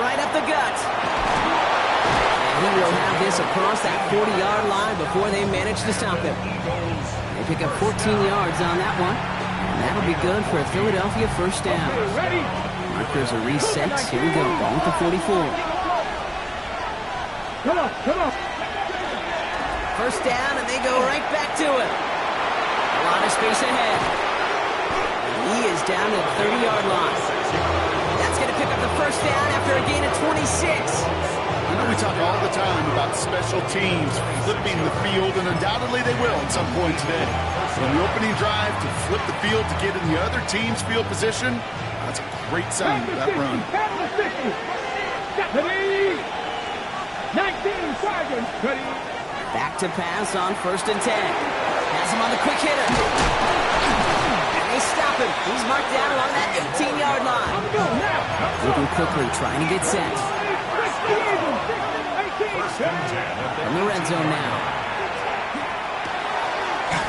right up the gut. And he will have this across that 40-yard line before they manage to stop him. They pick up 14 yards on that one. And that'll be good for a Philadelphia first down. Markers are reset. Here we go. Ball at the 44. Come on. First down, and they go right back to it. A lot of space ahead. He is down to the 30-yard line. That's going to pick up the first down after a gain of 26. I know we talk all the time about special teams flipping the field, and undoubtedly they will at some point today. From the opening drive to flip the field to get in the other team's field position, that's a great sign for that run. 19 seconds. Ready. Back to pass on 1st and 10. Has him on the quick hitter. And they stop him. He's marked down along that 18-yard line. Moving quickly, trying to get set. In the red zone now.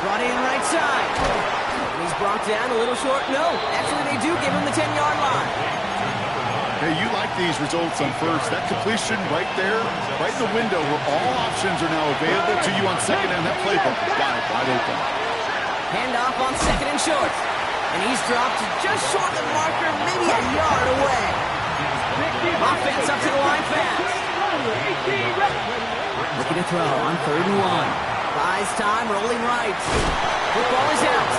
Brought in right side. And he's brought down a little short. No, actually they do give him the 10-yard line. Hey, you like these results on first. That completion right there, right in the window where all options are now available to you on second and that playbook is wide open. Handoff on 2nd and short. And he's dropped just short of the marker, maybe a yard away. Offense up to the line fast. Looking to throw on 3rd and 1. Buys time, rolling right. Football is out.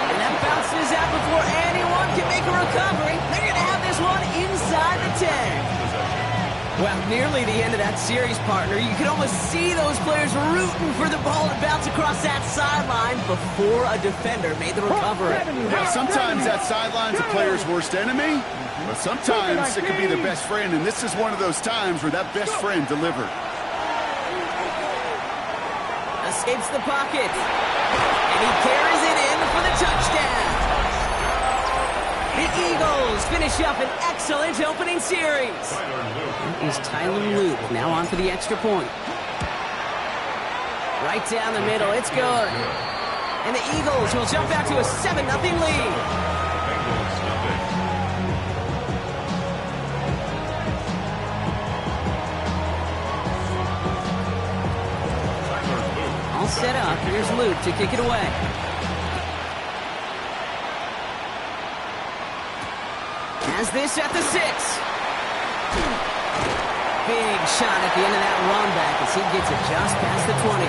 And that bounces out before anyone can make a recovery. They're going to have this one inside the 10. Well, nearly the end of that series, partner. You can almost see those players rooting for the ball to bounce across that sideline before a defender made the recovery. Yeah, sometimes that sideline's a player's worst enemy, but sometimes it can be their best friend, and this is one of those times where that best friend delivered. Escapes the pocket. And he carries it in for the touchdown. The Eagles finish up an excellent opening series. That is Tyler Luke now on for the extra point. Right down the middle. It's good. And the Eagles will jump out to a 7-0 lead. All set up. Here's Luke to kick it away. Has this at the 6. Big shot at the end of that run back as he gets it just past the 20.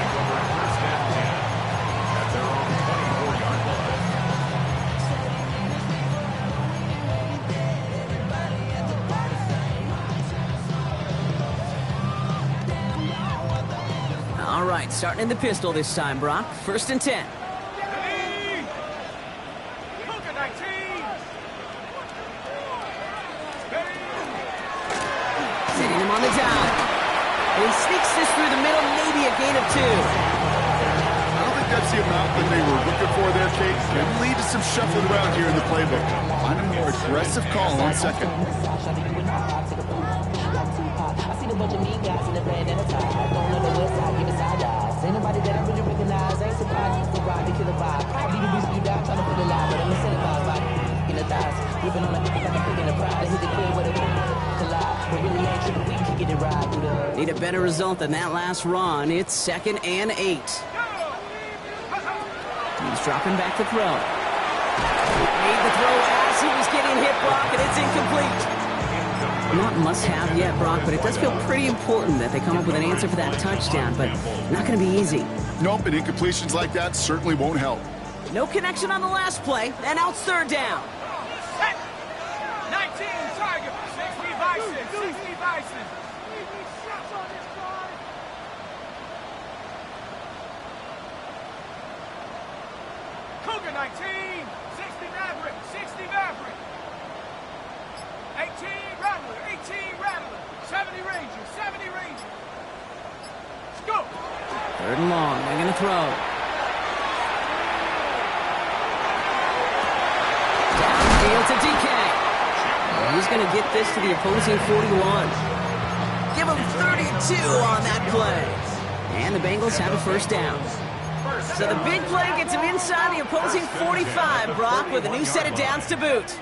All right, starting in the pistol this time, Brock. 1st and 10. Setting him on the dive. He sneaks this through the middle, maybe a gain of 2. I don't think that's the amount that they were looking for there, Kate. It lead to some shuffling around here in the playbook. Find a more aggressive call on 2nd. I see the bunch of mean guys in the band and the tie. I don't know the west side, give it side eyes. Ain't nobody that I really recognize. Ain't surprised you ride to kill a vibe. Probably the reason you die trying to feel alive, but I'm incentivized by in the thighs. Ripping on my dick like a pig in a pride. I hit the clear with a collide. But really ain't tripping, we can get it right through the... Need a better result than that last run. It's 2nd and 8. He's dropping back to throw. Made the throw as he was getting hit, Brock, and it's incomplete. Not must-have yet, Brock, but it does feel pretty important that they come up with an answer for that touchdown, but not going to be easy. Nope, and incompletions like that certainly won't help. No connection on the last play, and now it's 3rd down. 19 target. 60 Bison. 60 Bison. Cougar 19. 60 Maverick. 60 Maverick. 18 Rattler. 18 Rattler. 70 Ranger. 70 Ranger. Let's go. 3rd and long. They're going to throw. Downfield to DK. He's going to get this to the opposing 41. Give him 32 on that play. And the Bengals have a 1st down. So the big play gets him inside the opposing 45, Brock, with a new set of downs to boot.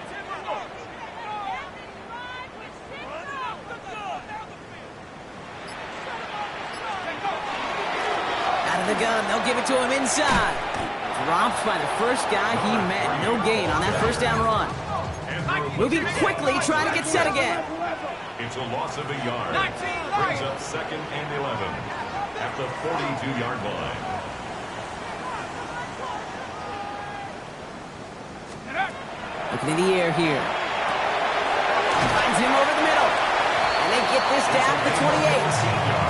From the gun, they'll give it to him inside. Dropped by the first guy he met. No gain on that first down run. Moving quickly, trying to get set again. It's a loss of a yard. Brings up 2nd and 11 at the 42-yard line. Looking in the air here. Finds him over the middle. And they get this down to the 28.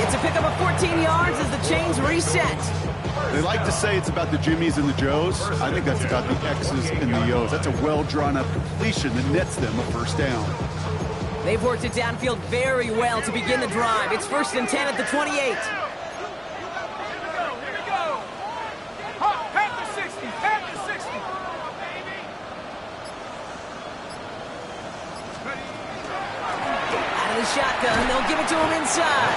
It's a pickup of 14 yards as the chains reset. They like to say it's about the Jimmies and the Joes. I think that's about the X's and the O's. That's a well-drawn-up completion that nets them a first down. They've worked it downfield very well to begin the drive. It's 1st and 10 at the 28. Shotgun, they'll give it to him inside.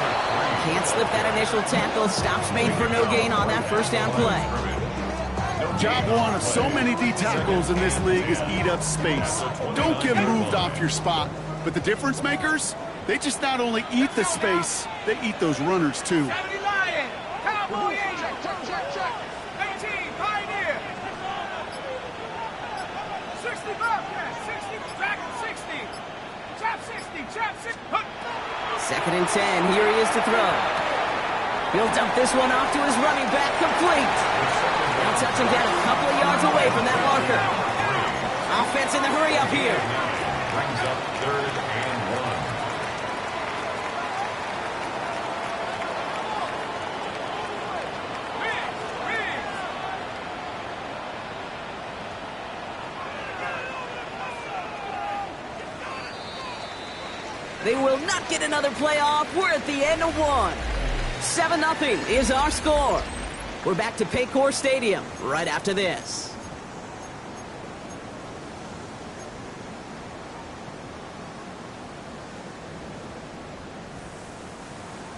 Can't slip that initial tackle. Stops made for no gain on that first down play. Job one of so many D tackles in this league is eat up space. Don't get moved off your spot. But the difference makers, they just not only eat the space, they eat those runners too. 70 Lion, Cowboy 18, Pioneer. 60 Bobcat, 60 Dragon 60. Chop 60, chop 60. 2nd and 10, here he is to throw. He'll dump this one off to his running back, complete. They'll touch him down a couple of yards away from that marker. Offense in the hurry up here. Brings up 3rd and 1. They will not get another play off. We're at the end of one. 7-0 is our score. We're back to Paycor Stadium right after this.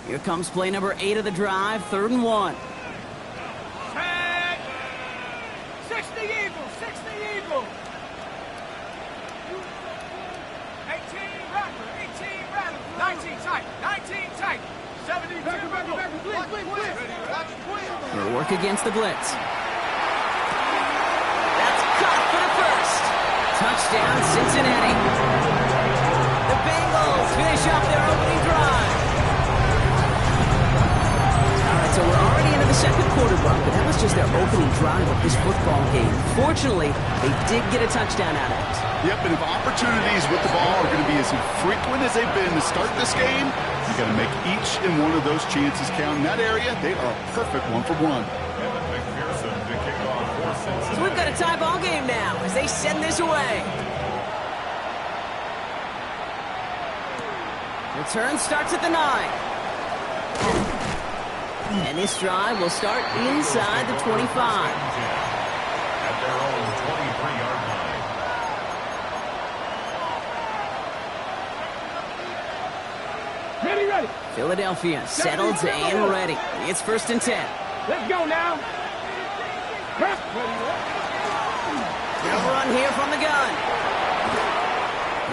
Here comes play number 8 of the drive, 3rd and 1. 60 Eagles, 60 Eagles. 18 Rattler, 19 tight, 19 tight. 70 They'll work against the blitz. That's caught for the first. Touchdown, Cincinnati. The Bengals finish off their opening drive. All right, so we're already into the second quarter, Buck, but that was just their opening drive of this football game. Fortunately, they did get a touchdown out of it. Yep, and if opportunities with the ball are going to be as infrequent as they've been to start this game, you got to make each and one of those chances count. In that area, they are a perfect 1-for-1. So we've got a tie ball game now as they send this away. Return starts at the 9. And this drive will start inside the 25. At their own 23-yard line. Ready. Philadelphia settled and ready. It's 1st and 10. Let's go now. They'll run here from the gun.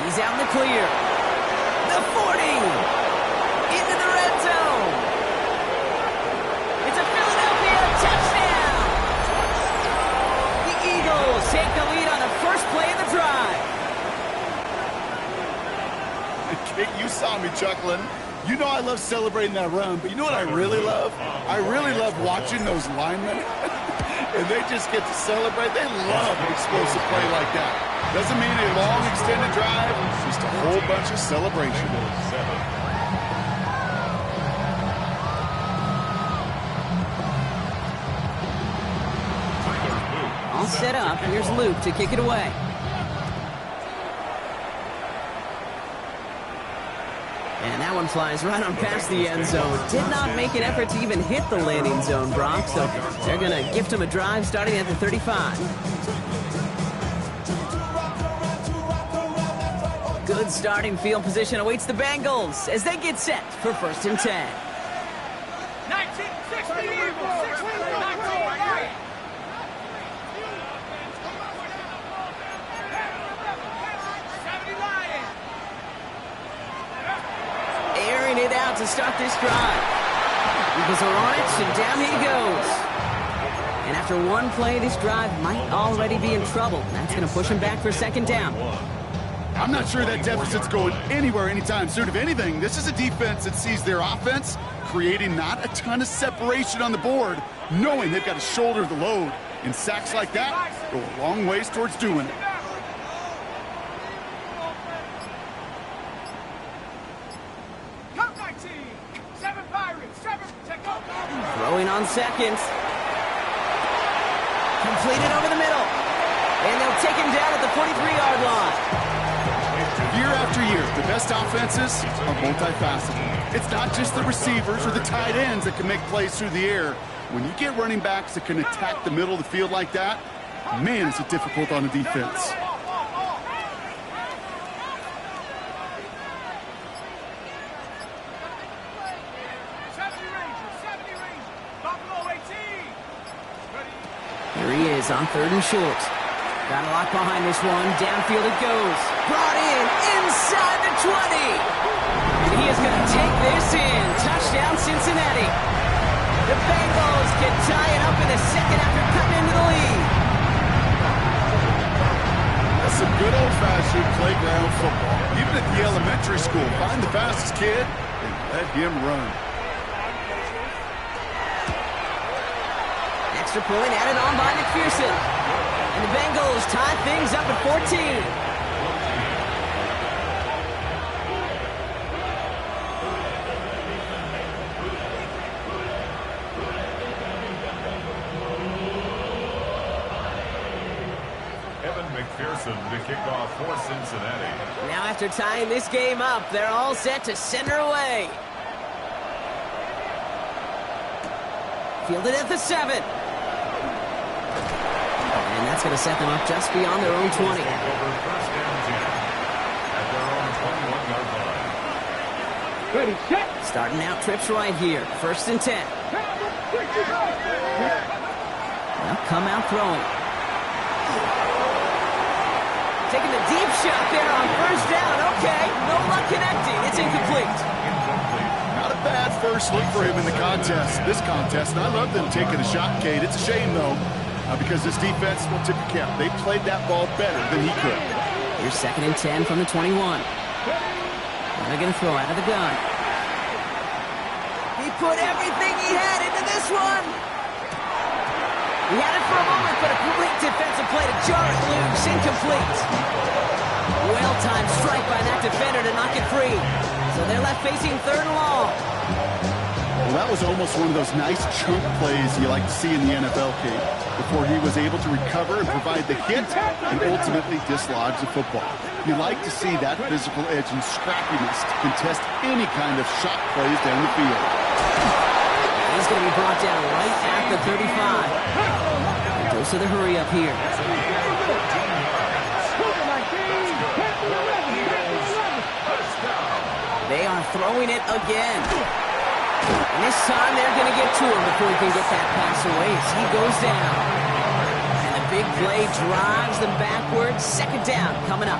He's out in the clear. The 40. Into the red zone. It's a Philadelphia touchdown. The Eagles take the lead on the first play of the drive. You saw me chuckling. You know I love celebrating that run, but you know what I really love? I really love watching those linemen, and they just get to celebrate. They love an explosive play like that. Doesn't mean a long, extended drive, just a whole bunch of celebration. All set up. Here's Luke to kick it away. And that one flies right on past the end zone. Did not make an effort to even hit the landing zone, Brock. So they're going to gift him a drive starting at the 35. Good starting field position awaits the Bengals as they get set for 1st and 10. 1960 Eagles, 19 Lion. Airing it out to start this drive. Eagles are on it, and down he goes. And after one play, this drive might already be in trouble. That's going to push him back for second down. I'm not sure that deficit's going anywhere anytime soon. If anything, this is a defense that sees their offense creating not a ton of separation on the board, knowing they've got to shoulder the load. And sacks like that go a long ways towards doing it. Throwing on second. Completed over the middle. And they'll take him down at the 43-yard line. Year after year, the best offenses are multifaceted. It's not just the receivers or the tight ends that can make plays through the air. When you get running backs that can attack the middle of the field like that, man, is it difficult on the defense. Here he is on 3rd and short. Got a lock behind this one. Downfield it goes. Brought in inside the 20. And he is going to take this in. Touchdown, Cincinnati. The Bengals can tie it up in the second after cutting into the lead. That's some good old-fashioned playground football. Even at the elementary school, find the fastest kid and let him run. Extra point added on by McPherson. And the Bengals tie things up at 14. McPherson to kick off for Cincinnati. Now after tying this game up, they're all set to send her away. Fielded at the 7. And that's going to set them up just beyond their own 20. Over first down 10 at their own 21-yard line. Ready, set. Starting out trips right here. 1st and 10. Now come out throwing. Taking the deep shot there on 1st down. Okay, no luck connecting. It's incomplete. Not a bad first look for him in the contest. This contest, and I love them taking a shot, Kate. It's a shame, though, because this defense will tip your cap. They played that ball better than he could. Here's 2nd and 10 from the 21. They're going to throw out of the gun. He put everything he had into this one. He had it for a moment, but a complete defensive play to jar it loose. Incomplete. Well-timed strike by that defender to knock it free. So they're left facing 3rd and long. Well, that was almost one of those nice chunk plays you like to see in the NFL, Kate, before he was able to recover and provide the hit and ultimately dislodge the football. You like to see that physical edge and scrappiness to contest any kind of shot plays down the field. He's going to be brought down right at the 35. Goes to the hurry up here. They are throwing it again. And this time they're going to get to him before he can get that pass away as he goes down. And the big play drives them backwards. 2nd down coming up.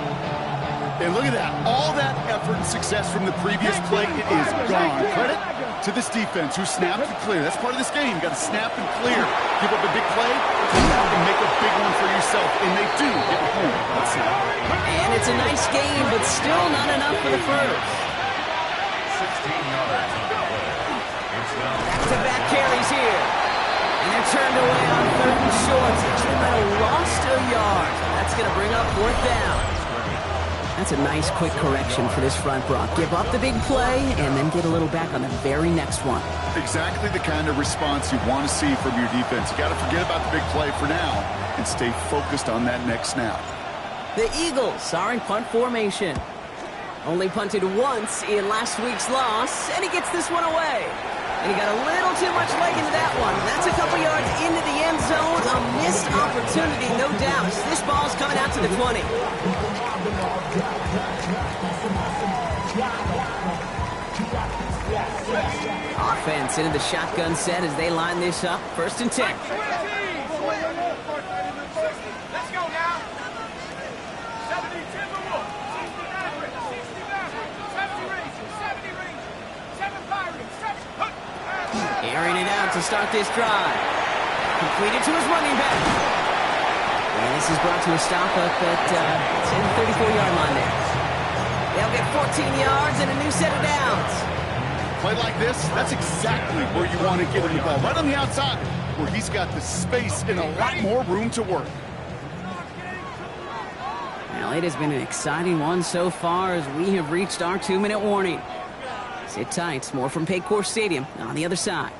And look at that. All that effort and success from the previous play, it is gone. Credit to this defense who snapped and clear. That's part of this game. You got to snap and clear. Give up a big play, come out and make a big one for yourself. And they do get home. That's it. And it's a nice game, but still not enough for the first. 16 yards on the play. Back-to-back carries here. And they're turned away on 3rd and short. They might have lost a yard. That's going to bring up 4th down. That's a nice quick correction for this front, Brock. Give up the big play and then get a little back on the very next one. Exactly the kind of response you want to see from your defense. You got to forget about the big play for now and stay focused on that next snap. The Eagles are in punt formation. Only punted once in last week's loss, and he gets this one away. And he got a little too much leg into that one. That's a couple yards into the end zone. A missed opportunity, no doubt. This ball's coming out to the 20. Offense into the shotgun set as they line this up. 1st and 10. Let's go now. 70 Timberwolves, 60 Mavericks, 60 Mavericks, 70 Rangers, 70 Rangers, 7 Pirates, 7... Airing it out to start this drive. Completed to his running back. And this is brought to a stop up at the 34-yard line there. They'll get 14 yards and a new set of downs. Play like this, that's exactly where you want to get him the ball. Right on the outside, where he's got the space and a lot more room to work. Well, it has been an exciting one so far as we have reached our 2-minute warning. Sit tight. More from Paycor Stadium on the other side.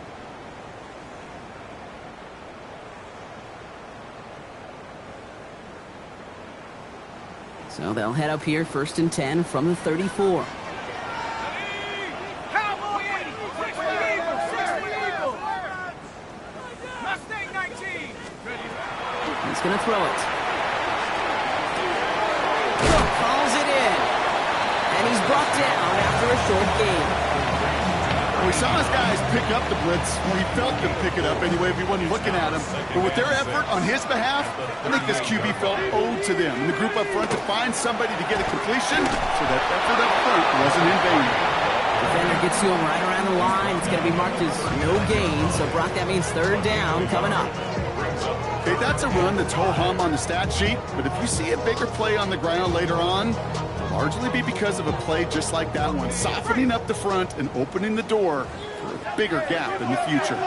So they'll head up here, 1st and 10 from the 34. He's going to throw it. Calls it in. And he's brought down after a short gain. We saw his guys pick up the blitz. We felt them pick it up anyway if he wasn't looking at him. But with their effort on his behalf, I think this QB felt owed to them. And the group up front to find somebody to get a completion, so that effort up front wasn't in vain. Defender gets to him right around the line. It's going to be marked as no gain. So, Brock, that means 3rd down coming up. Okay, that's a run that's ho-hum on the stat sheet. But if you see a bigger play on the ground later on, largely be because of a play just like that one, softening up the front and opening the door for a bigger gap in the future.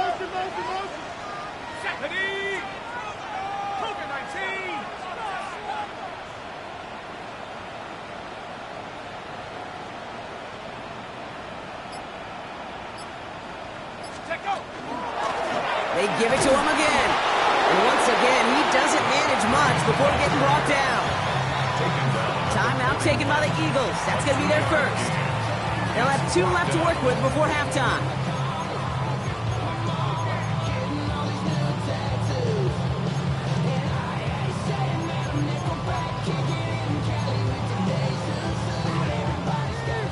They give it to him again. And once again, he doesn't manage much before getting brought down. Timeout taken by the Eagles. That's going to be their first. They'll have 2 left to work with before halftime.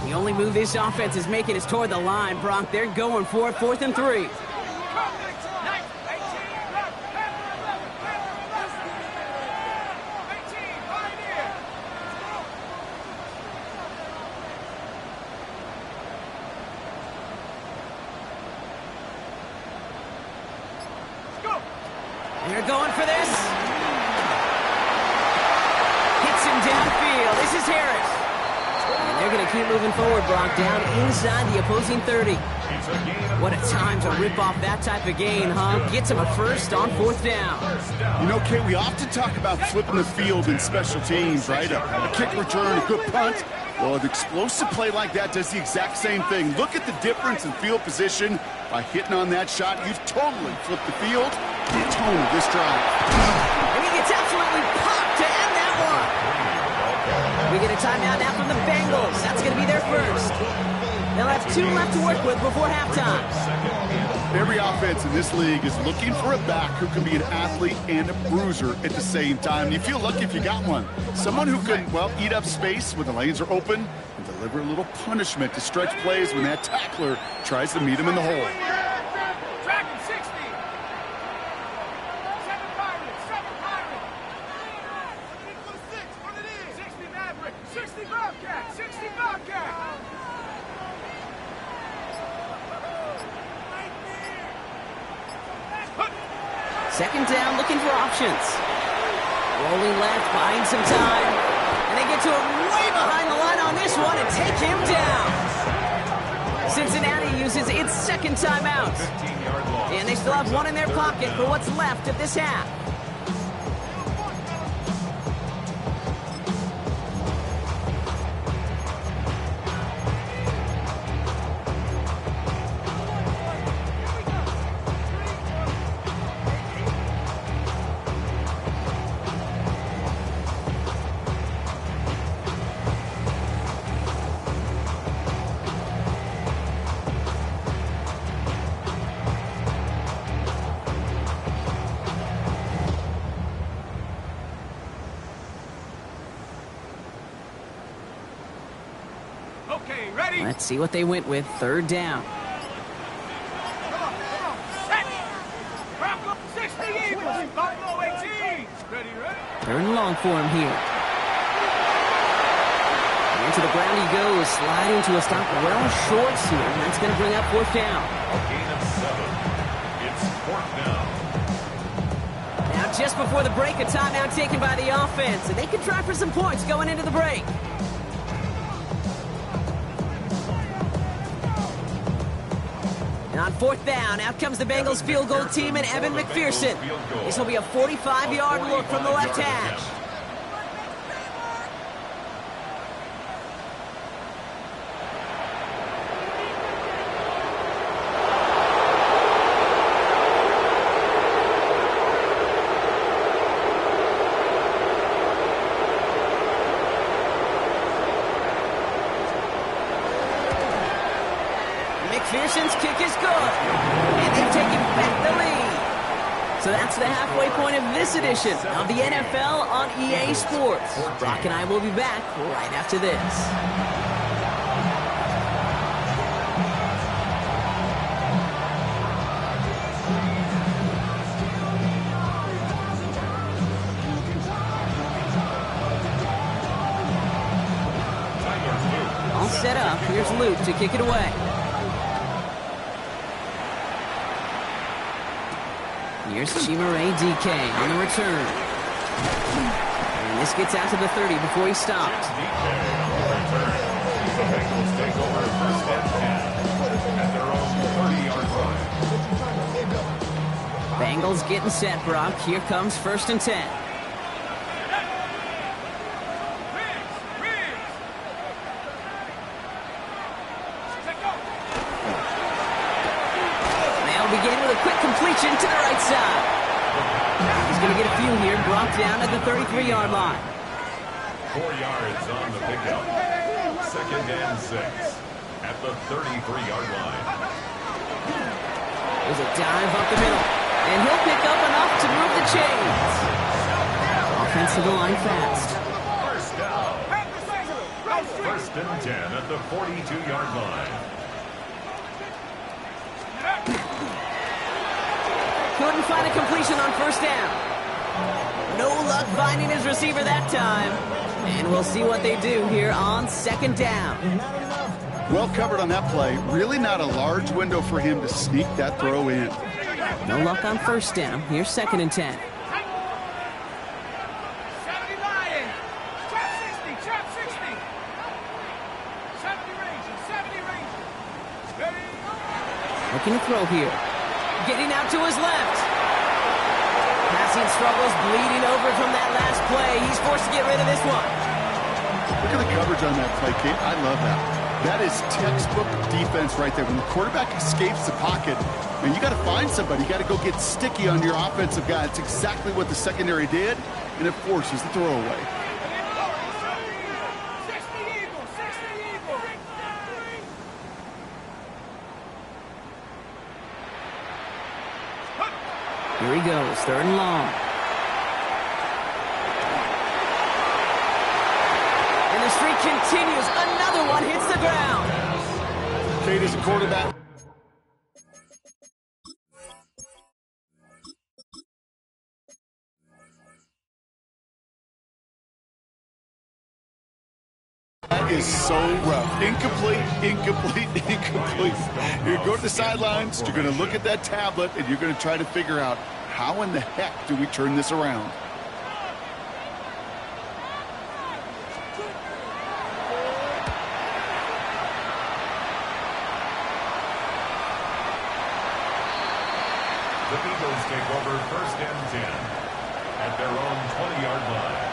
The only move this offense is making is toward the line, Brock. They're going for it, 4th and 3. They're going for this. Hits him downfield. This is Harris. And they're going to keep moving forward, Brock, down inside the opposing 30. What a time to rip off that type of gain, huh? Gets him a first on 4th down. You know, Kate, we often talk about flipping the field in special teams, right? A kick return, a good punt. Well, an explosive play like that does the exact same thing. Look at the difference in field position. By hitting on that shot, you've totally flipped the field, the tone of this drive. And he gets absolutely popped to end that one. We get a timeout now from the Bengals. That's going to be their first. They'll have 2 left to work with before halftime. Every offense in this league is looking for a back who can be an athlete and a bruiser at the same time. You feel lucky if you got one. Someone who can, well, eat up space when the lanes are open and deliver a little punishment to stretch plays when that tackler tries to meet him in the hole. Dragon 60. 7 Pirates. 7 Pirates. 60 Maverick. 60 Bobcat. 60 Bobcat. Second down, looking for options. Rolling left, buying some time. And they get to him way behind the line on this one and take him down. Cincinnati uses its 2nd timeout. And they still have 1 in their pocket for what's left of this half. Okay, ready? Let's see what they went with. 3rd down. Set. Bravo 60 Eagles. Buffalo 18. Ready? 3rd and long for him here. Into the ground he goes, sliding to a stop well short here. And that's going to bring up fourth down. A gain of 7. It's fourth down. Now just before the break, a timeout taken by the offense. And they can try for some points going into the break. And on fourth down, out comes the Bengals field goal team and Evan McPherson. This will be a 45-yard look from the left hash. McPherson's kick is good, and they've taken back the lead. So that's the halfway point of this edition of the NFL on EA Sports. Brock and I will be back right after this. All set up. Here's Luke to kick it away. Here's Chimaray DK on the return. And this gets out to the 30 before he stopped. The Bengals take over first and 10 at their own 30-yard line. Bengals getting set, Brock. Here comes first and 10. Begin with a quick completion to the right side. He's going to get a few here, brought down at the 33-yard line. 4 yards on the pickup. Second and 6 at the 33-yard line. There's a dive up the middle, and he'll pick up enough to move the chains. Offense to the line fast. First down. First and 10 at the 42-yard line. Couldn't find a completion on first down. No luck finding his receiver that time. And we'll see what they do here on second down. Well covered on that play. Really not a large window for him to sneak that throw in. No luck on first down. Here's second and 10. 70 Lions. Trap 60. Trap 60. 70 Rangers. 70 Rangers. Ready? Looking to throw here. Getting out to his left. Passing struggles, bleeding over from that last play. He's forced to get rid of this one. Look at the coverage on that play, Kate. I love that. That is textbook defense right there. When the quarterback escapes the pocket, and you got to find somebody. You got to go get sticky on your offensive guy. It's exactly what the secondary did, and it forces the throwaway. 60 Eagles. 60 Eagles. Here he goes, third and long. And the streak continues. Another one hits the ground. Kate is a quarterback. That is so rough. Incomplete, incomplete, incomplete. You're going to go to the sidelines, you're going to look at that tablet, and you're going to try to figure out how in the heck do we turn this around. The Eagles take over first and 10 at their own 20-yard line.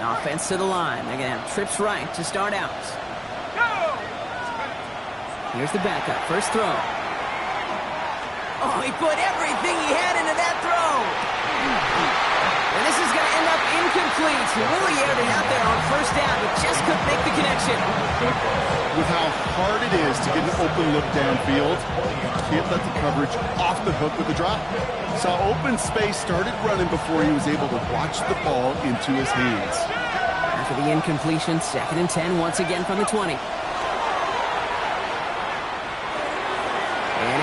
Offense to the line. They're going to have trips right to start out. Here's the backup. First throw. Oh, he put everything he had into that throw. And this is going to end up incomplete. He really aired it out there on first down, but just couldn't make the connection. With how hard it is to get an open look downfield, can't let the coverage off the hook with the drop. Saw open space, started running before he was able to watch the ball into his hands. After the incompletion, second and 10 once again from the 20.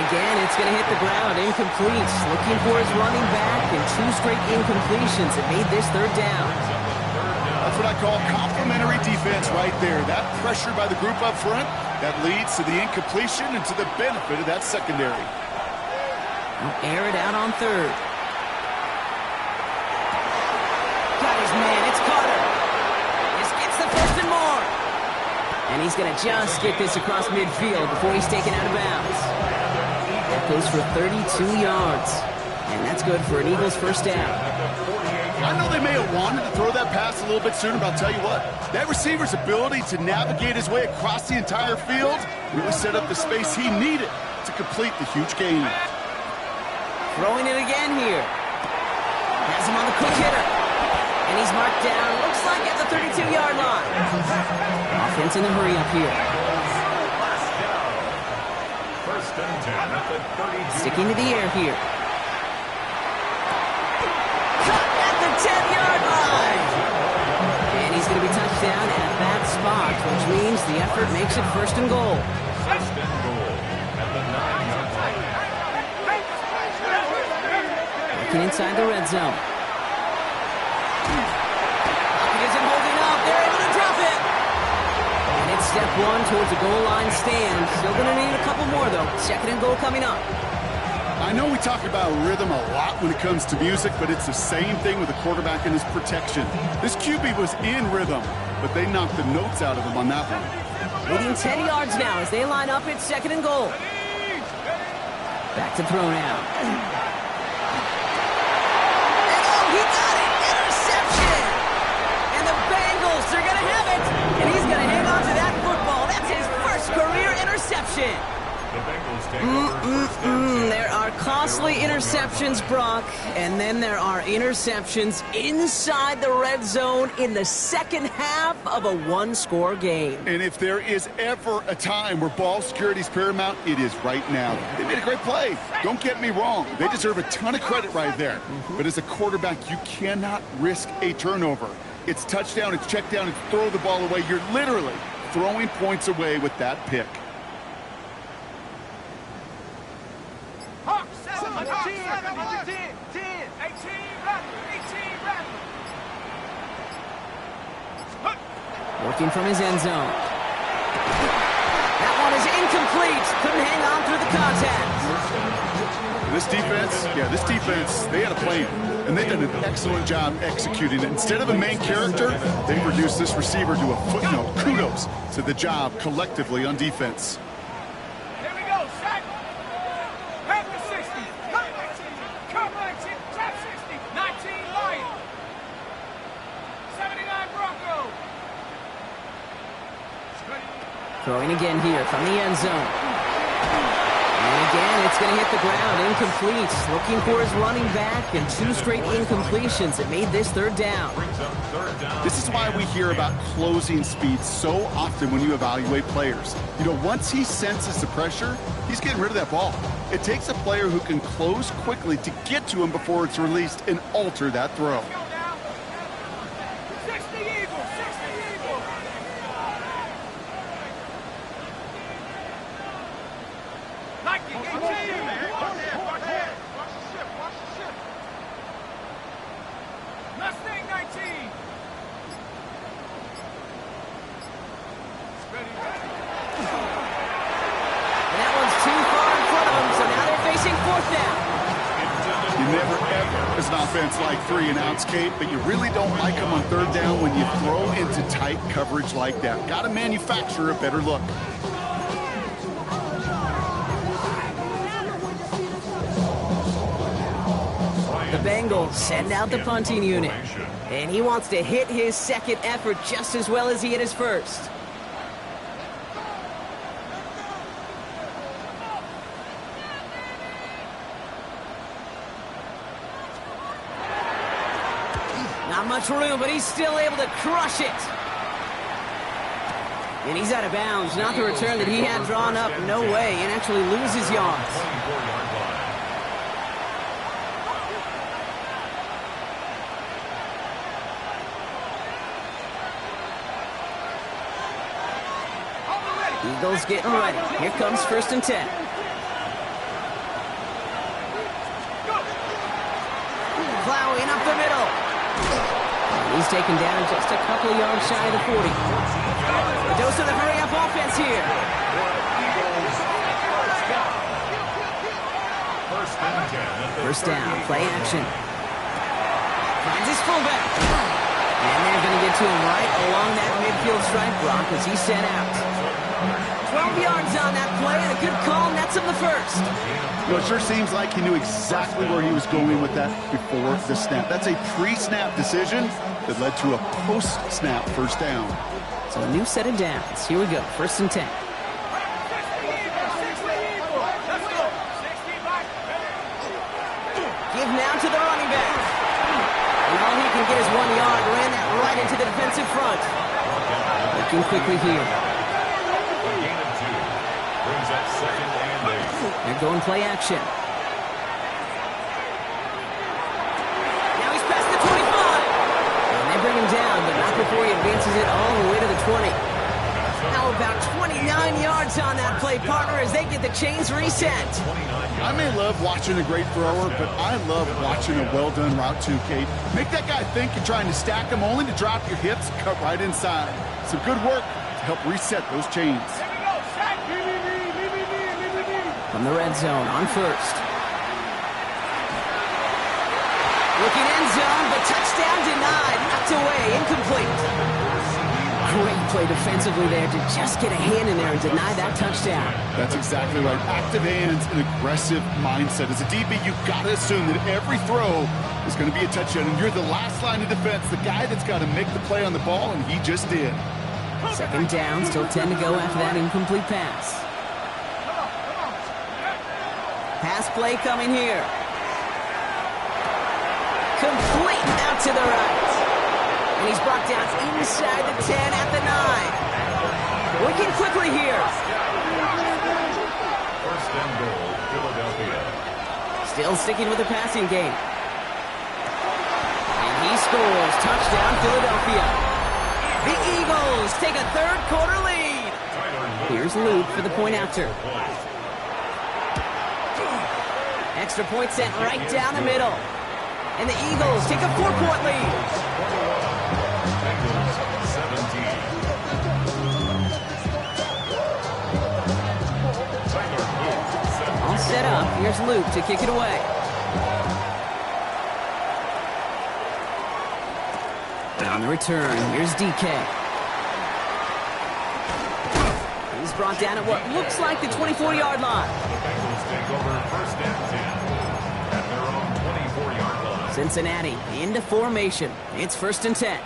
again, it's going to hit the ground. Incomplete. Looking for his running back, and 2 straight incompletions. It made this 3rd down. That's what I call complimentary defense right there. That pressure by the group up front, that leads to the incompletion and to the benefit of that secondary. Air it out on 3rd. Got his man. It's Carter. This gets the 1st and more. And he's going to just get this across midfield before he's taken out of bounds. That goes for 32 yards. And that's good for an Eagles 1st down. I know they may have wanted to throw that pass a little bit sooner, but I'll tell you what, that receiver's ability to navigate his way across the entire field really set up the space he needed to complete the huge gain. Throwing it again here. Has him on the quick hitter. And he's marked down, looks like at the 32-yard line. Offense in the hurry up here. Sticking to the air here. Cut at the 10-yard line. And he's going to be touched down at that spot, which means the effort makes it 1st and goal. 1st and goal at the 9-yard line. Working inside the red zone. Isn't holding up. They're able to drop it. And it's step 1 towards a goal line stand. Still going to need a couple more, though. 2nd and goal coming up. I know we talk about rhythm a lot when it comes to music, but it's the same thing with the quarterback and his protection. This QB was in rhythm, but they knocked the notes out of him on that one. Leading 10 yards now as they line up. It's 2nd and goal. Back to throw now. He got it! Interception! And the Bengals are going to have it! And he's going to hang on to that football. That's his 1st career interception. The Bengals take over 1st and 10. There are costly interceptions, Brock, and then there are interceptions inside the red zone in the 2nd half of a 1-score game. And if there is ever a time where ball security is paramount, it is right now. They made a great play. Don't get me wrong. They deserve a ton of credit right there. But as a quarterback, you cannot risk a turnover. It's touchdown, it's check down, it's throw the ball away. You're literally throwing points away with that pick. Working from his end zone. That one is incomplete. Couldn't hang on through the contact. This defense, they had a plan, and they've done an excellent job executing it. Instead of a main character, they've reduced this receiver to a footnote. Kudos to the job collectively on defense. Here we go, sack. Half the 60. Cover action. Trap 60. 19 Lions. 79 Broncos. Throwing again here from the end zone. And again, it's going to hit the ground. Incomplete. Looking for his running back, and 2 straight incompletions. It made this 3rd down. This is why we hear about closing speed so often when you evaluate players. You know, once he senses the pressure, he's getting rid of that ball. It takes a player who can close quickly to get to him before it's released and alter that throw. 60 Eagles. 60 Eagles. Nike, 18. Mustang 19. And that one's too far in front of him, so now they're facing 4th down. You never ever, as an offense, like 3-and-outs, Kate, but you really don't like them on 3rd down when you throw into tight coverage like that. Got to manufacture a better look. The Bengals send out the punting unit. And he wants to hit his 2nd effort just as well as he hit his 1st. Not much room, but he's still able to crush it. And he's out of bounds. Not the return that he had drawn up. No way. And actually loses yards. 24-yard line. Eagles getting ready. Here comes 1st and 10. now in up the middle. He's taken down just a couple of yards shy of the 40. A dose of the hurry-up offense here. First down, play action. Finds his fullback. And they're going to get to him right along that midfield stripe, Brock, as he's sent out. 12 yards on that play, and a good call nets him the first. Well, it sure seems like he knew exactly where he was going with that before the snap. That's a pre-snap decision that led to a post-snap first down. So a new set of downs. Here we go, 1st and 10. Give now to the running back. And all he can get is 1 yard. Ran that right into the defensive front. Looking quickly here. Brings up 2nd and 8. They're going play action. Now he's past the 25. And they bring him down, but not before he advances it all the way to the 20. Now about 29 yards on that play, partner, as they get the chains reset. I may love watching a great thrower, but I love watching a well-done route too, Kate. Make that guy think you're trying to stack him only to drop your hips and cut right inside. Some good work to help reset those chains. From the red zone on 1st. Looking end zone, but touchdown denied. Knocked away, incomplete. Great play defensively there to just get a hand in there and deny that touchdown. That's exactly right. Active hands and aggressive mindset. As a DB, you've got to assume that every throw is going to be a touchdown, and you're the last line of defense, the guy that's got to make the play on the ball, and he just did. 2nd down, still 10 to go after that incomplete pass. Pass play coming here. Complete out to the right. And he's brought down inside the 10 at the 9. Working quickly here. 1st and goal, Philadelphia. Still sticking with the passing game. And he scores. Touchdown, Philadelphia. The Eagles take a 3rd quarter lead. Here's Luke for the point after. Extra point sent right down the middle. And the Eagles take a 4-point lead. Bengals 17. All set up. Here's Luke to kick it away. On the return, here's DK. He's brought down at what looks like the 24-yard line. Bengals take over 1st and 10 at their own 24-yard line. Cincinnati into formation. It's 1st and 10.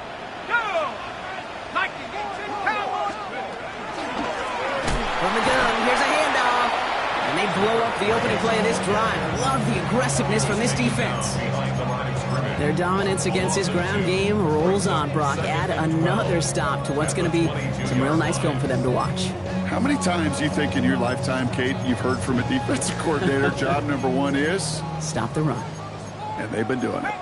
From the gun, here's a handoff. And they blow up the opening play of this drive. Love the aggressiveness from this defense. Their dominance against this ground game rolls on, Brock. Add another stop to what's going to be some real nice film for them to watch. How many times do you think in your lifetime, Kate, you've heard from a defensive coordinator, job number 1 is? Stop the run. And they've been doing it.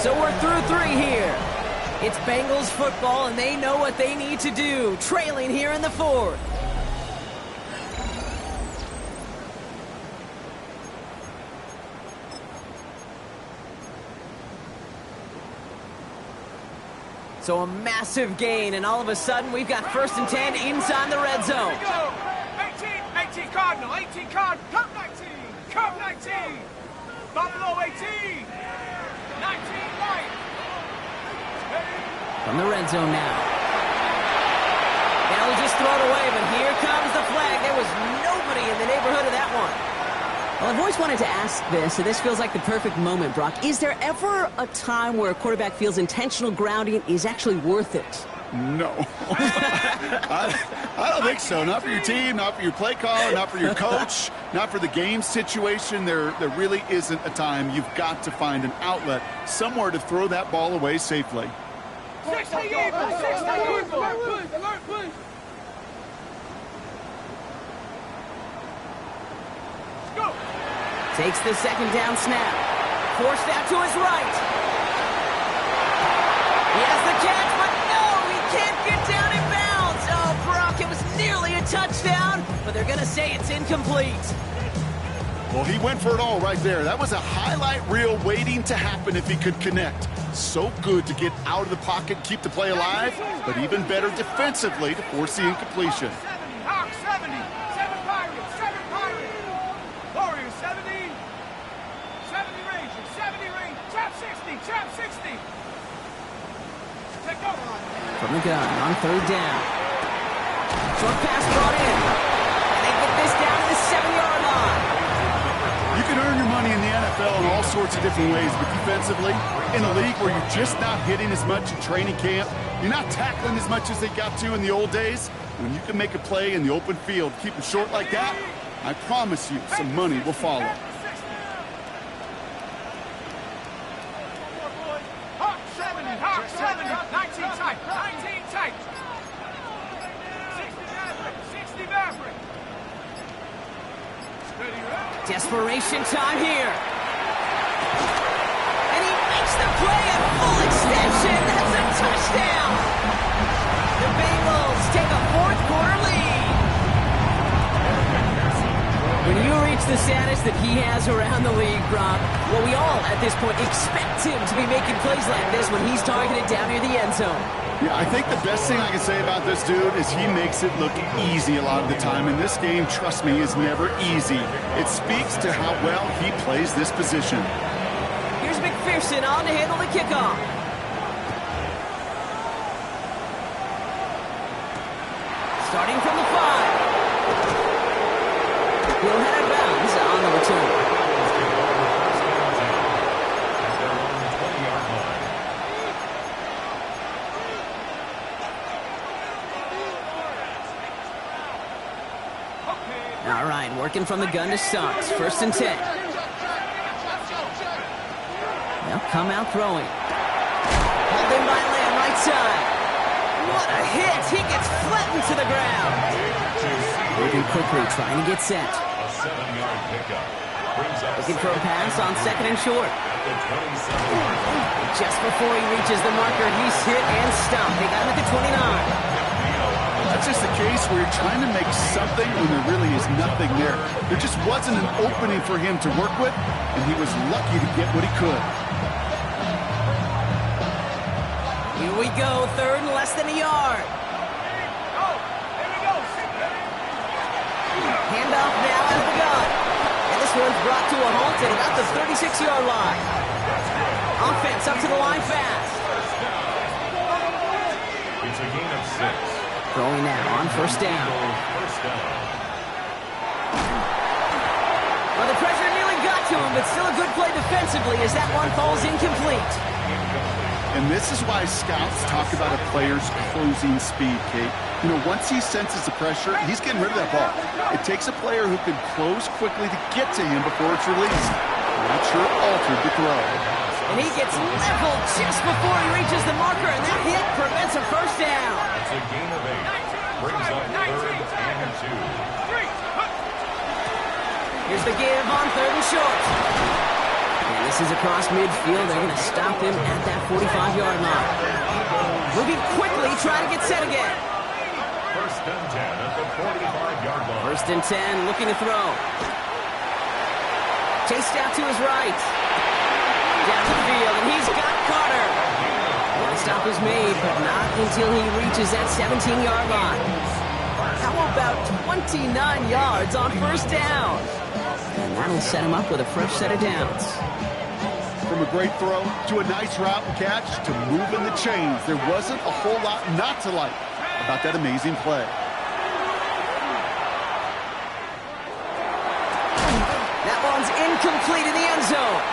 So we're through 3 here. It's Bengals football, and they know what they need to do, trailing here in the 4th. So a massive gain, and all of a sudden we've got 1st and 10 inside the red zone. 18 Cardinal, 18 Cardinal, come 19, come 19, Buffalo 18, 19 Light. From the red zone now. They'll just throw it away, but here comes the flag. There was nobody in the neighborhood of that one. Well, I've always wanted to ask this, and this feels like the perfect moment, Brock. Is there ever a time where a quarterback feels intentional grounding is actually worth it? No. I don't think so. Not for your team, not for your play caller, not for your coach, not for the game situation. There really isn't a time. You've got to find an outlet, somewhere to throw that ball away safely. 60 Eagles! 60 Eagles! Alert, please! Go! Takes the second down snap. Forced out to his right. He has the catch, but no, he can't get down in bounds. Oh, Brock, it was nearly a touchdown, but they're going to say it's incomplete. Well, he went for it all right there. That was a highlight reel waiting to happen if he could connect. So good to get out of the pocket, keep the play alive, but even better defensively to force the incompletion. 70, Hawks 70, 7 Pirates, 7 Pirates. Warriors 70, 70 Rangers, 70 Rangers, trap 60, trap 60. Take over. From the gun on third down. Short pass brought in. And they get this down to the 7-yard line. You can earn your money in the NFL in all sorts of different ways, but defensively, in a league where you're just not hitting as much in training camp, you're not tackling as much as they got to in the old days, when you can make a play in the open field, keep them short like that, I promise you some money will follow. Hawk 70, Hawk 70, 19 tight, 19 tight. 60 Maverick. Desperation time here. And he makes the play at full extension. That's a touchdown. The Bengals take a fourth-quarter lead. When you reach the status that he has around the league, Brock, well, we all, at this point, expect him to be making plays like this when he's targeted down near the end zone. Yeah, I think the best thing I can say about this dude is he makes it look easy a lot of the time. And this game, trust me, is never easy. It speaks to how well he plays this position. Here's McPherson on to handle the kickoff. Starting from the 5. He'll head out of bounds on the return. All right, working from the gun to start. 1st and 10. They'll come out throwing. Pulled in by Lamb, right side. What a hit! He gets flattened to the ground. Moving quickly, trying to get set. A 7-yard pickup. Looking for a pass on 2nd and short. Just before he reaches the marker, he's hit and stopped. They got him at the 29. That's just a case where you're trying to make something when there really is nothing there. There just wasn't an opening for him to work with, and he was lucky to get what he could. Here we go, 3rd and less than a yard. Handoff now out of the gun. And this one's brought to a halt at about the 36-yard line. Offense up to the line fast. It's a gain of 6. Throwing now on 1st down. Well, the pressure nearly got to him, but still a good play defensively as that one falls incomplete. And this is why scouts talk about a player's closing speed, Kate. You know, once he senses the pressure, he's getting rid of that ball. It takes a player who can close quickly to get to him before it's released. Not sure altered the throw. And he gets leveled just before he reaches the marker, and that hit prevents a 1st down. It's a gain of 8. Brings up 3rd and 2. Here's the give on 3rd and short. And this is across midfield. They're going to stop him at that 45-yard line. Moving quickly, trying to get set again. 1st and 10 at the 45-yard line. 1st and 10, looking to throw. Chased out to his right. Down the field, and he's got Carter. One stop is made, but not until he reaches that 17-yard line. How about 29 yards on 1st down? And that'll set him up with a fresh set of downs. From a great throw to a nice route and catch to moving the chains, there wasn't a whole lot not to like about that amazing play. That one complete in the end zone.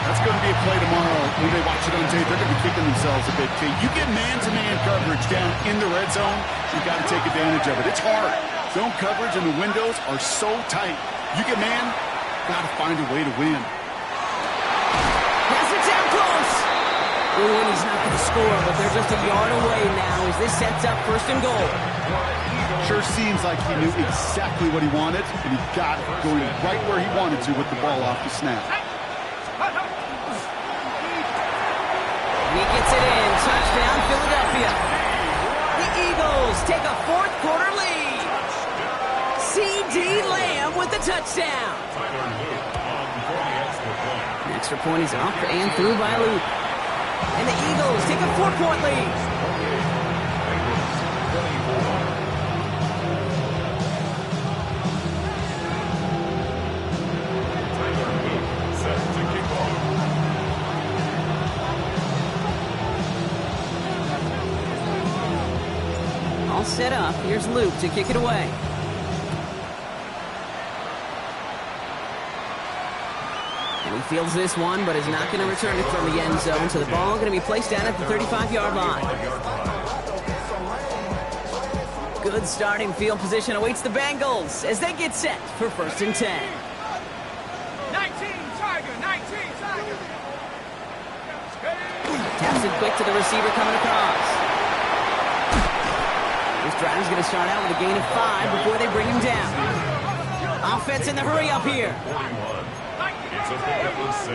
That's going to be a play tomorrow. When they watch it on tape, they're going to be kicking themselves a bit, Kate. You get man-to-man coverage down in the red zone, you've got to take advantage of it. It's hard. Zone coverage and the windows are so tight. You get man, got to find a way to win. Pass it down close. Ooh, and he's not going to score, but they're just a yard away now as this sets up 1st and goal. Sure seems like he knew exactly what he wanted, and he got it going right where he wanted to with the ball off the snap. He gets it in. Touchdown, Philadelphia. The Eagles take a 4th quarter lead. C.D. Lamb with the touchdown. An extra point is up and through by Luke. And the Eagles take a 4-point lead. All set up. Here's Luke to kick it away. And he fields this one, but is not going to return it from the end zone, so the ball going to be placed down at the 35-yard line. Good starting field position awaits the Bengals as they get set for 1st and 10. 19, Tiger, 19, Tiger. Taps it quick to the receiver coming across. This drive is going to start out with a gain of 5 before they bring him down. Offense in the hurry up here. It's a pickup of 6.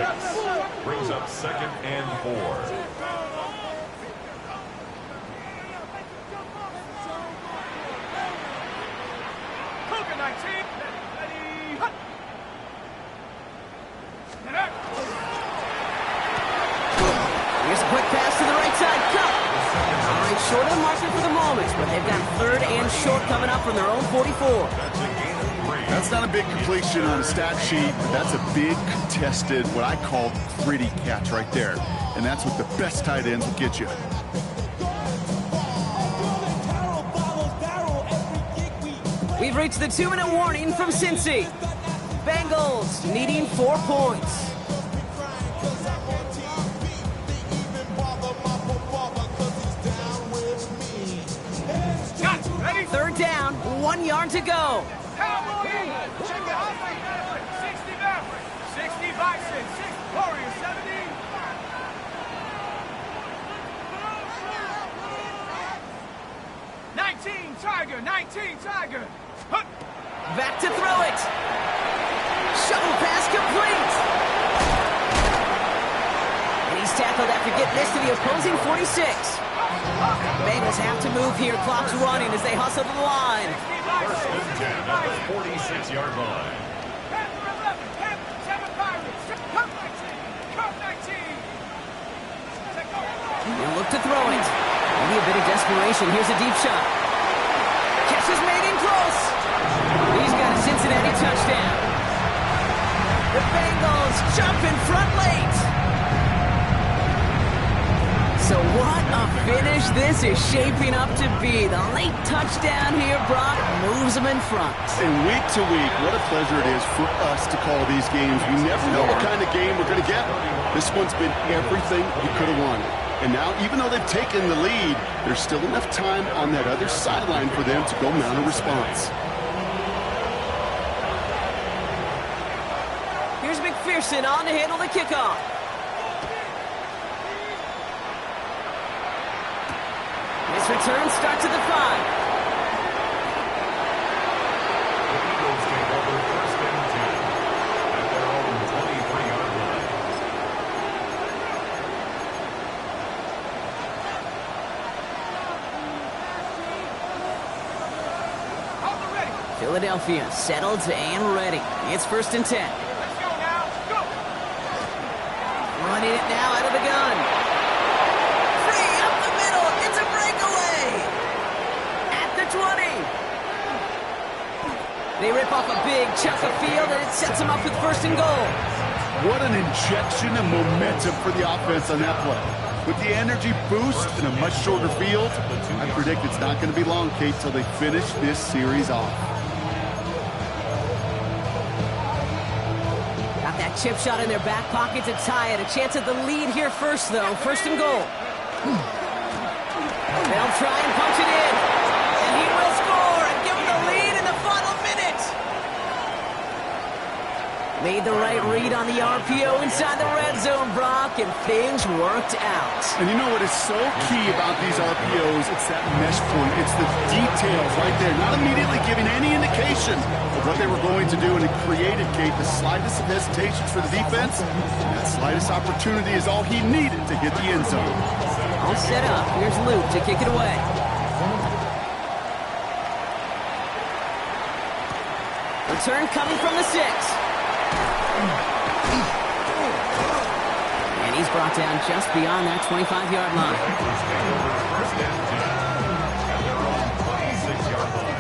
Brings up 2nd and 4. Cougar 19. Here's a quick pass to the right side. Cut. All right, short of marker for the moment, but they've got 3rd and short coming up from their own 44. That's not a big completion on a stat sheet, but that's a big contested, what I call gritty catch right there. And that's what the best tight ends will get you. We've reached the 2-minute warning from Cincy. Bengals needing 4 points. Ready? 3rd down, 1 yard to go. Cowboy Eagles. Check it out. 60 Maverick. 60 Bison. 6 Warrior 70. Tiger, 19 Tiger. Hup. Back to throw it. Shovel pass complete. And he's tackled after getting this to the opposing 46. Bengals have to move here. Clock's running as they hustle to the line. 1st and 10 at the 46-yard line. Panther 11, Panther 7 Pirates. Cup 19, Cup 19. He'll look to throw it. Maybe a bit of desperation. Here's a deep shot. Catch is made in close. He's got a Cincinnati touchdown. The Bengals jump in front late. So what a finish this is shaping up to be. The late touchdown here, Brock, moves them in front. And week to week, what a pleasure it is for us to call these games. We never know what kind of game we're going to get. This one's been everything we could have wanted. And now, even though they've taken the lead, there's still enough time on that other sideline for them to go mount a response. Here's McPherson on to handle the kickoff. This return starts at the 5. The Eagles take over 1st and 10 at their own 23-yard line. Philadelphia settled and ready. It's 1st and 10. Let's go now. Go. Running it now out of the gun. Free up the middle. It's a breakaway. At the 20. They rip off a big chunk of field, and it sets them up with 1st and goal. What an injection of momentum for the offense on that play. With the energy boost in a much shorter field, I predict it's not going to be long, Kate, till they finish this series off. Got chip shot in their back pocket to tie it. A chance at the lead here first, though. First and goal. They'll try and punch it in. And he will score and give them the lead in the final minute. Made the right read on the RPO inside the red zone, Brock, and things worked out. And you know what is so key about these RPOs? It's that mesh point. It's the details right there. Not immediately giving any indication of what they were going to do, and it created, Kate, the slightest of hesitations for the defense. And that slightest opportunity is all he needed to hit the end zone. All set up. Here's Luke to kick it away. Return coming from the 6. And he's brought down just beyond that 25-yard line. First and 10. And they're on the 26-yard line.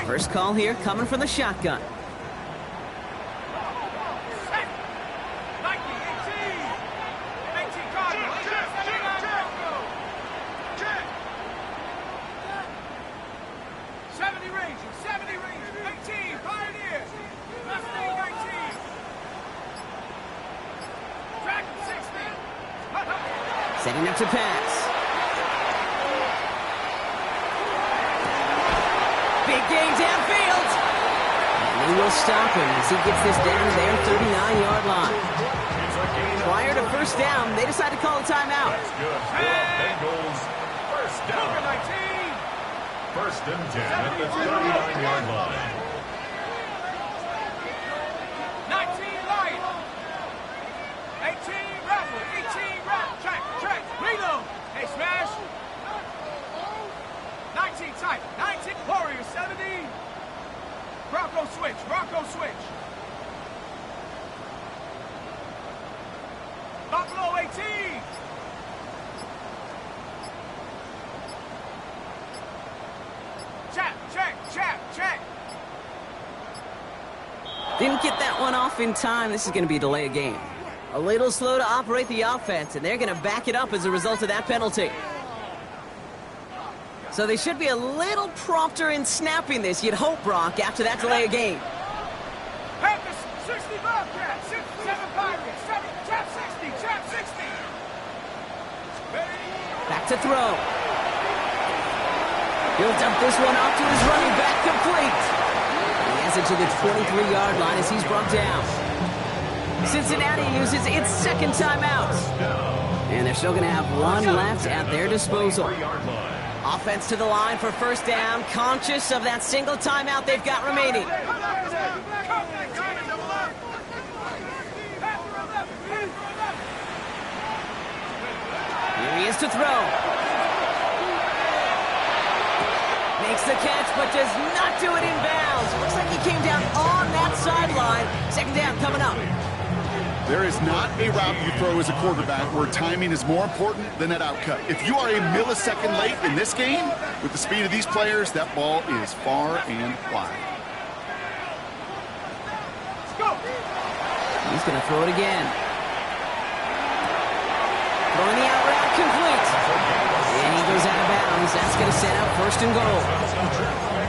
First call here coming from the shotgun. Setting up to pass. Big gain downfield. And he will stop him as he gets this down to their 39-yard line. Prior to first down, they decide to call a timeout. That's good. Bengals first down. First and 10 at the 39-yard line. 19 Lion. 18 Rebel. 18 Rebel. Check. Reload. Hey, smash. 19 type. 19 Warrior. 70. Bronco switch. Buffalo 18. Check. Didn't get that one off in time. This is going to be a delay of game. A little slow to operate the offense, and they're going to back it up as a result of that penalty. So they should be a little prompter in snapping this, you'd hope, Brock, after that delay of game. Panthers 60 Bobcats. 7 Pirates. Trap 60. Back to throw. He'll dump this one off to his running back, complete. He has it to the 23-yard line as he's brought down. Cincinnati uses its second timeout. And they're still going to have one left at their disposal. Offense to the line for first down, conscious of that single timeout they've got remaining. Here he is to throw. Makes the catch, but does not do it in bounds. Looks like he came down on that sideline. Second down coming up. There is not a route you throw as a quarterback where timing is more important than that outcut. If you are a millisecond late in this game, with the speed of these players, that ball is far and wide. He's going to throw it again. Throwing the out route complete. And he goes out of bounds. That's going to set up first and goal.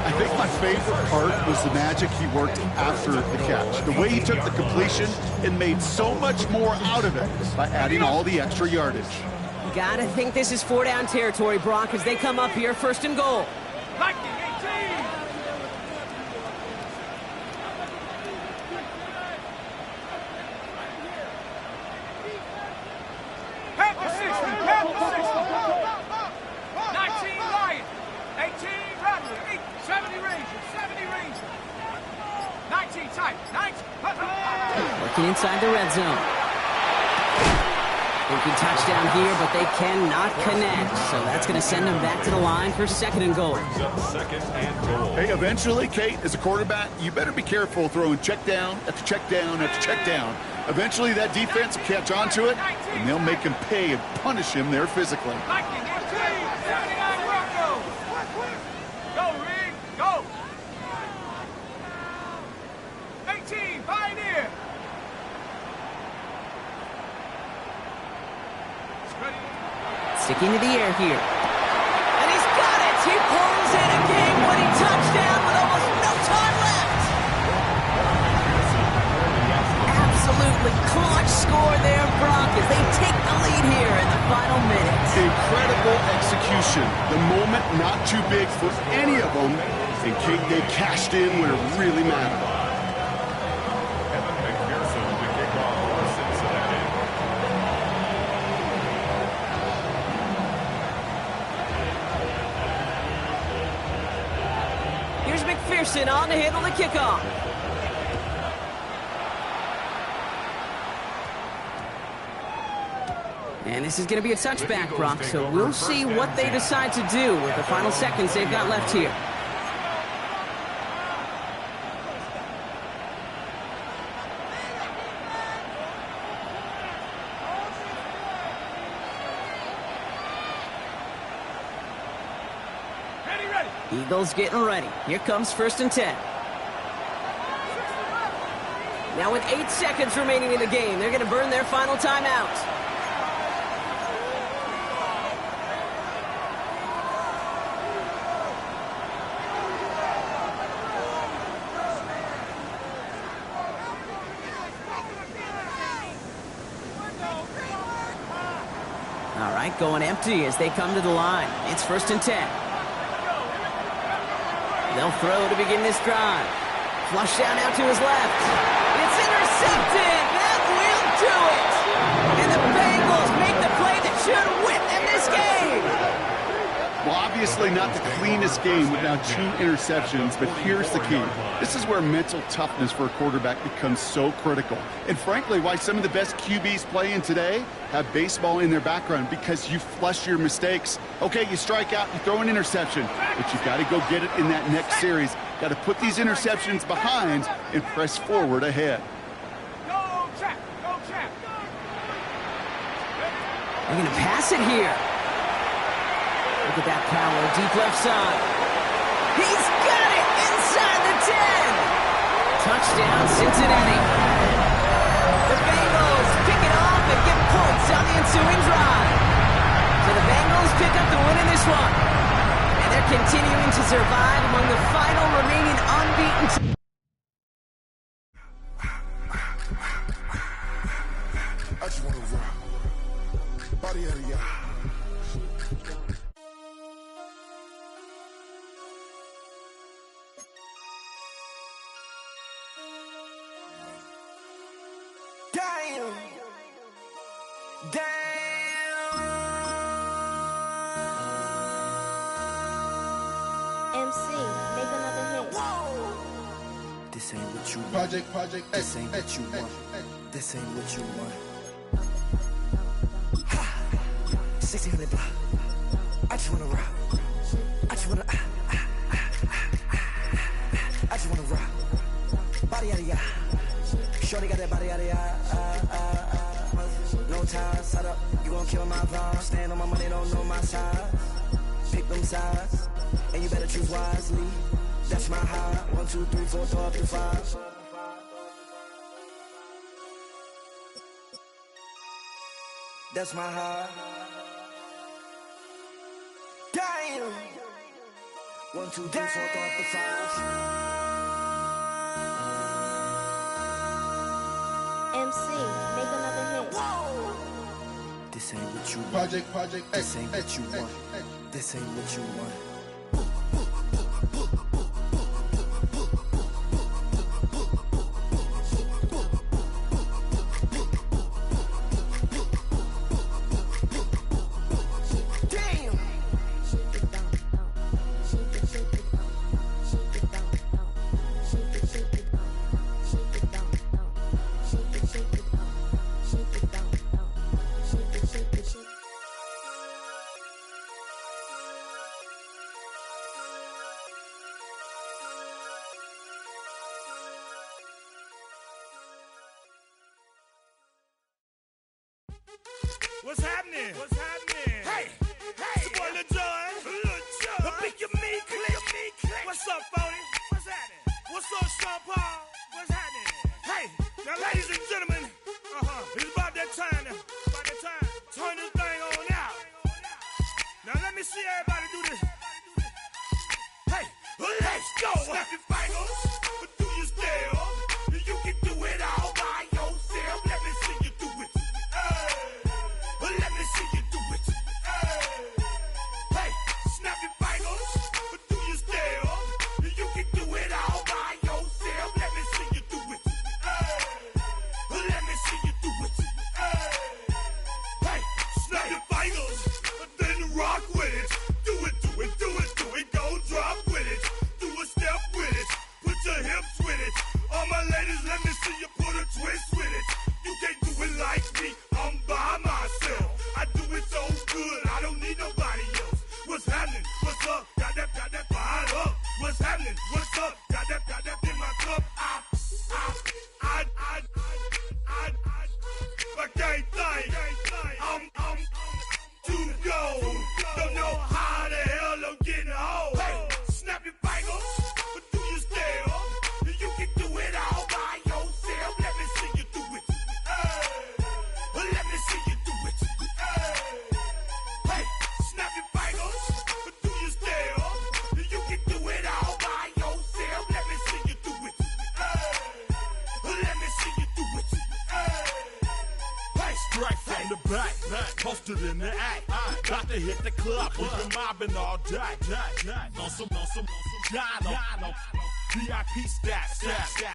I think my favorite part was the magic he worked after the catch. The way he took the completion and made so much more out of it by adding all the extra yardage. Gotta think this is 4-down territory, Brock, as they come up here first and goal. Lightning 18. Panther 60. 19 Lion. 18 Rattler. 70 Ranger. 19 type. 19. Working inside the red zone. They can touchdown here, but they cannot connect. So that's going to send them back to the line for second and goal. Second and goal. Hey, eventually, Kate, as a quarterback, you better be careful throwing check down after check down after check down. Eventually, that defense will catch on to it, and they'll make him pay and punish him there physically. Lightning 18. 79 Broncos. Go, Rig. Go. 18 Pioneer. Sticking to the air here. And he's got it! He pulls in a game-winning touchdown with almost no time left! Absolutely clutch score there, Broncos. They take the lead here in the final minutes. Incredible execution. The moment not too big for any of them. And they cashed in when it really mattered. Here's McPherson on to handle the kickoff. And this is going to be a touchback, Brock, so we'll see what they decide to do with the final seconds they've got left here. Eagles getting ready. Here comes 1st and 10. Now with 8 seconds remaining in the game, they're going to burn their final timeout. All right, going empty as they come to the line. It's 1st and 10. They'll throw to begin this drive. Flush down out to his left. It's intercepted. That will do it. And the Bengals make the play that should win them this game. Well, obviously not the cleanest game with now 2 interceptions, but here's the key. This is where mental toughness for a quarterback becomes so critical. And frankly, why some of the best QBs playing today have baseball in their background, because you flush your mistakes. Okay, you strike out, you throw an interception, but you've got to go get it in that next series. Got to put these interceptions behind and press forward ahead. Go, Jack! Go, Jack! They're going to pass it here. Look at that power, deep left side. He's got it inside the 10. Touchdown, Cincinnati. The Bengals pick it off and get points on the ensuing drive. So the Bengals pick up the win in this one. And they're continuing to survive among the final remaining unbeaten teams. I just want to rock. Body out of y'all. Damn. MC, make another hit. This ain't what you want. Project, This ain't what you want. This ain't what you want. 1600 block. I just wanna rock. I just wanna. I just wanna rock. Body out of ya. Shorty got that body out of ya. No time, set up. You gon' kill my vibe. Stand on my money, don't know my size. Pick them sides, and you better choose wisely. That's my high. 1, 2, 3, 4, throw up to 5. That's my high. Damn. 1, 2, 3, 4, throw up to 5. MC, make another hit. This ain't what you want. Project, This ain't what you want. This ain't what you want. What's happening? What's happening? Hey, hey, it's your boy Lil Jon. The pick your me click. What's up, 40? What's happening? What's up, Sean Paul? What's happening? Hey, now, ladies and gentlemen, it's about that time. Turn this thing on out. Let me see you put a twist with it. You can't do it like me. I'm by myself. I do it so good. I don't need nobody else. What's happening? What's up? Got that fired up. What's happening? What's up? Got that in my cup. I can't think. I'm too gold. Don't know how the hell I'm getting home. Hey, snap your fingers, but do you still? You can do it all by yourself. Let me see you do it. Let me see you do it. Hey, snap your fingers, but do you still? You can do it all by yourself. Let me see you do it. Let me see you do it. Hey, strike from the back, posted in the act. Got to hit the club, we've been mobbing all day. On some Jono, VIP stats.